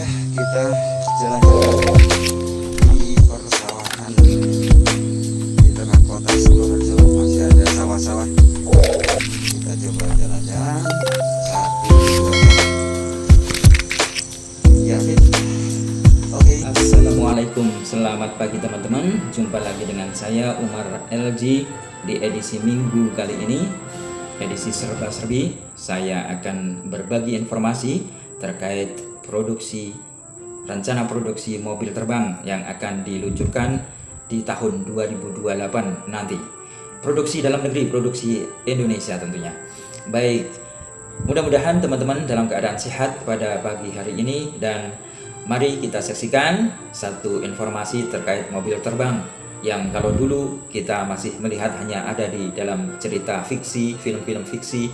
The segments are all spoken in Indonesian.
kita jalan-jalan di persawahan di tengah kota Sukoharjo. Masih ada sawah-sawah. Kita coba jalan-jalan 1, 2, 3. Ya, Fit. Oke. Assalamualaikum, selamat pagi teman-teman. Jumpa lagi dengan saya Umar LG di edisi minggu kali ini, edisi serba-serbi. Saya akan berbagi informasi terkait rencana produksi mobil terbang yang akan diluncurkan di tahun 2028 nanti. Produksi dalam negeri, produksi Indonesia tentunya. Baik, mudah-mudahan teman-teman dalam keadaan sehat pada pagi hari ini, dan mari kita saksikan satu informasi terkait mobil terbang yang kalau dulu kita masih melihat hanya ada di dalam cerita fiksi, film-film fiksi,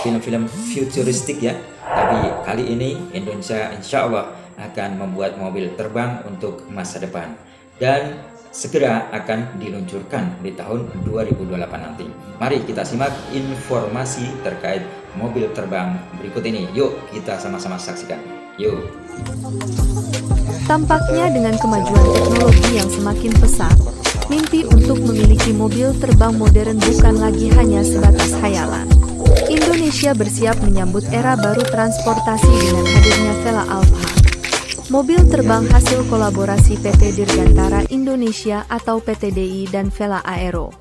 film-film futuristik ya. Tapi kali ini Indonesia insya Allah akan membuat mobil terbang untuk masa depan dan segera akan diluncurkan di tahun 2028 nanti. Mari kita simak informasi terkait mobil terbang berikut ini. Yuk kita sama-sama saksikan. Yuk. Tampaknya dengan kemajuan teknologi yang semakin pesat, mimpi untuk memiliki mobil terbang modern bukan lagi hanya sebatas khayalan. Indonesia bersiap menyambut era baru transportasi dengan hadirnya Vela Alpha. Mobil terbang hasil kolaborasi PT Dirgantara Indonesia atau PTDI dan Vela Aero.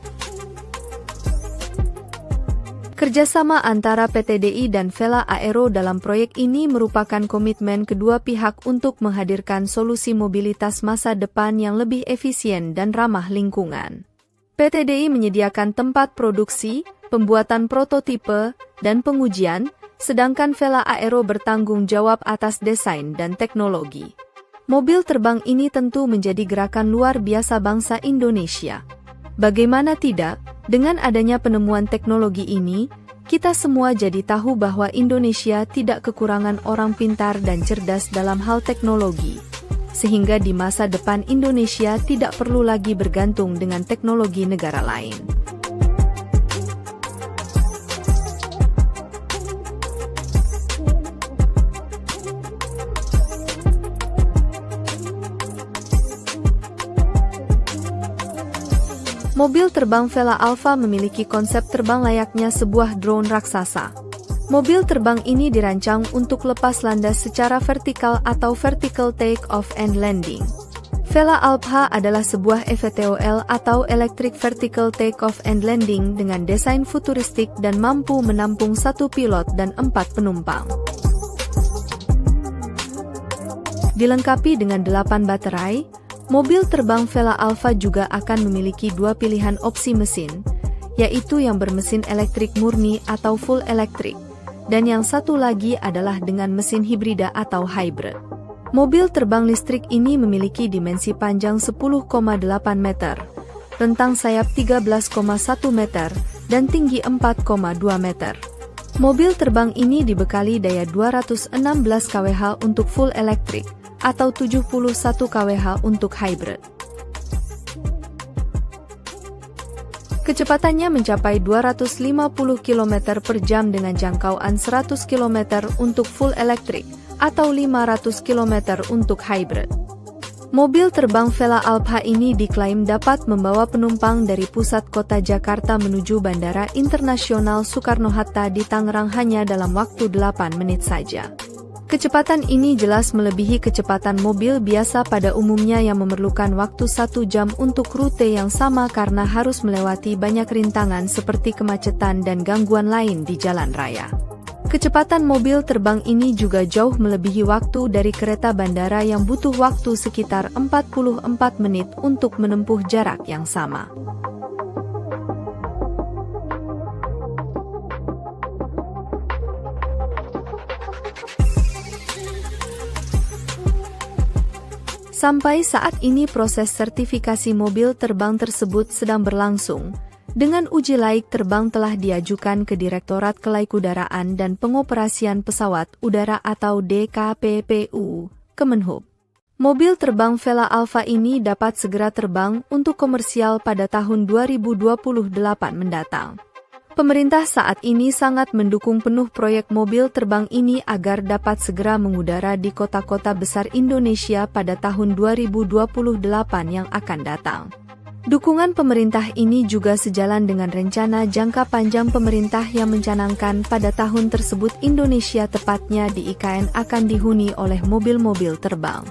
Kerjasama antara PTDI dan Vela Aero dalam proyek ini merupakan komitmen kedua pihak untuk menghadirkan solusi mobilitas masa depan yang lebih efisien dan ramah lingkungan. PTDI menyediakan tempat produksi, pembuatan prototipe, dan pengujian, sedangkan Vela Aero bertanggung jawab atas desain dan teknologi. Mobil terbang ini tentu menjadi gerakan luar biasa bangsa Indonesia. Bagaimana tidak, dengan adanya penemuan teknologi ini, kita semua jadi tahu bahwa Indonesia tidak kekurangan orang pintar dan cerdas dalam hal teknologi. Sehingga di masa depan Indonesia tidak perlu lagi bergantung dengan teknologi negara lain. Mobil terbang Vela Alpha memiliki konsep terbang layaknya sebuah drone raksasa. Mobil terbang ini dirancang untuk lepas landas secara vertikal atau vertical take off and landing. Vela Alpha adalah sebuah eVTOL atau Electric Vertical Take Off and Landing dengan desain futuristik dan mampu menampung 1 pilot dan 4 penumpang. Dilengkapi dengan 8 baterai, mobil terbang Vela Alpha juga akan memiliki 2 pilihan opsi mesin, yaitu yang bermesin elektrik murni atau full elektrik, dan yang satu lagi adalah dengan mesin hibrida atau hybrid. Mobil terbang listrik ini memiliki dimensi panjang 10,8 meter, rentang sayap 13,1 meter, dan tinggi 4,2 meter. Mobil terbang ini dibekali daya 216 kWh untuk full elektrik, atau 71 kWh untuk hybrid. Kecepatannya mencapai 250 km per jam dengan jangkauan 100 km untuk full elektrik, atau 500 km untuk hybrid. Mobil terbang Vela Alpha ini diklaim dapat membawa penumpang dari pusat kota Jakarta menuju Bandara Internasional Soekarno-Hatta di Tangerang hanya dalam waktu 8 menit saja. Kecepatan ini jelas melebihi kecepatan mobil biasa pada umumnya yang memerlukan waktu 1 jam untuk rute yang sama karena harus melewati banyak rintangan seperti kemacetan dan gangguan lain di jalan raya. Kecepatan mobil terbang ini juga jauh melebihi waktu dari kereta bandara yang butuh waktu sekitar 44 menit untuk menempuh jarak yang sama. Sampai saat ini proses sertifikasi mobil terbang tersebut sedang berlangsung. Dengan uji laik terbang telah diajukan ke Direktorat Kelaikudaraan dan Pengoperasian Pesawat Udara atau DKPPU, Kemenhub. Mobil terbang Vela Alpha ini dapat segera terbang untuk komersial pada tahun 2028 mendatang. Pemerintah saat ini sangat mendukung penuh proyek mobil terbang ini agar dapat segera mengudara di kota-kota besar Indonesia pada tahun 2028 yang akan datang. Dukungan pemerintah ini juga sejalan dengan rencana jangka panjang pemerintah yang mencanangkan pada tahun tersebut Indonesia tepatnya di IKN akan dihuni oleh mobil-mobil terbang.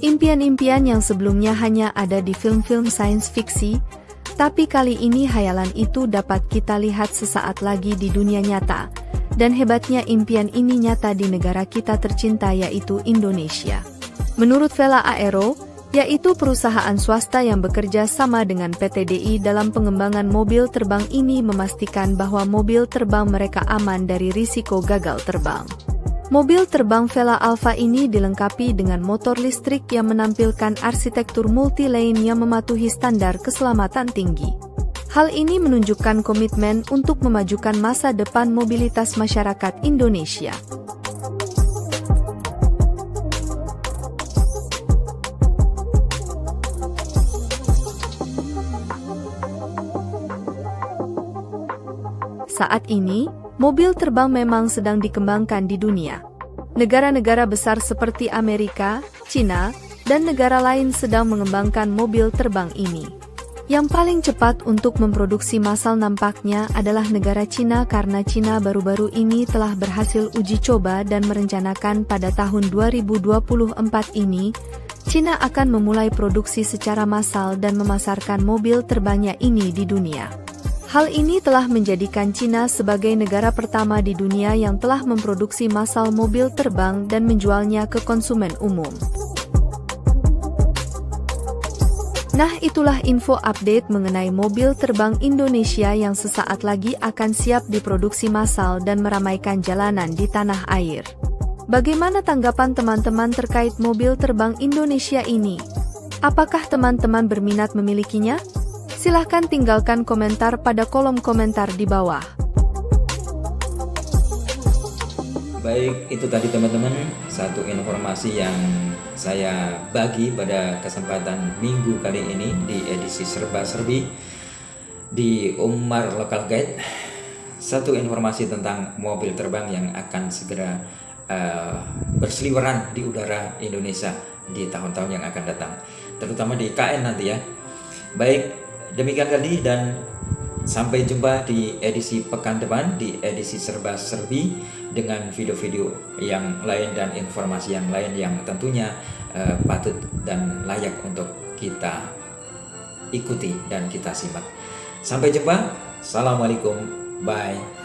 Impian-impian yang sebelumnya hanya ada di film-film sains fiksi, tapi kali ini hayalan itu dapat kita lihat sesaat lagi di dunia nyata. Dan hebatnya impian ini nyata di negara kita tercinta yaitu Indonesia. Menurut Vela Aero, yaitu perusahaan swasta yang bekerja sama dengan PT DI dalam pengembangan mobil terbang ini memastikan bahwa mobil terbang mereka aman dari risiko gagal terbang. Mobil terbang Vela Alpha ini dilengkapi dengan motor listrik yang menampilkan arsitektur multi-lane yang mematuhi standar keselamatan tinggi. Hal ini menunjukkan komitmen untuk memajukan masa depan mobilitas masyarakat Indonesia. Saat ini, mobil terbang memang sedang dikembangkan di dunia. Negara-negara besar seperti Amerika, China, dan negara lain sedang mengembangkan mobil terbang ini. Yang paling cepat untuk memproduksi massal nampaknya adalah negara China karena China baru-baru ini telah berhasil uji coba dan merencanakan pada tahun 2024 ini, China akan memulai produksi secara massal dan memasarkan mobil terbangnya ini di dunia. Hal ini telah menjadikan China sebagai negara pertama di dunia yang telah memproduksi massal mobil terbang dan menjualnya ke konsumen umum. Nah, itulah info update mengenai mobil terbang Indonesia yang sesaat lagi akan siap diproduksi massal dan meramaikan jalanan di tanah air. Bagaimana tanggapan teman-teman terkait mobil terbang Indonesia ini? Apakah teman-teman berminat memilikinya? Silahkan tinggalkan komentar pada kolom komentar di bawah. Baik, itu tadi teman-teman, satu informasi yang saya bagi pada kesempatan minggu kali ini di edisi Serba-Serbi di Umar Local Guide. Satu informasi tentang mobil terbang yang akan segera berseliweran di udara Indonesia di tahun-tahun yang akan datang, terutama di KN nanti ya. Baik, demikian kali dan sampai jumpa di edisi pekan depan di edisi Serba-Serbi dengan video-video yang lain dan informasi yang lain yang tentunya patut dan layak untuk kita ikuti dan kita simak. Sampai jumpa. Assalamualaikum. Bye.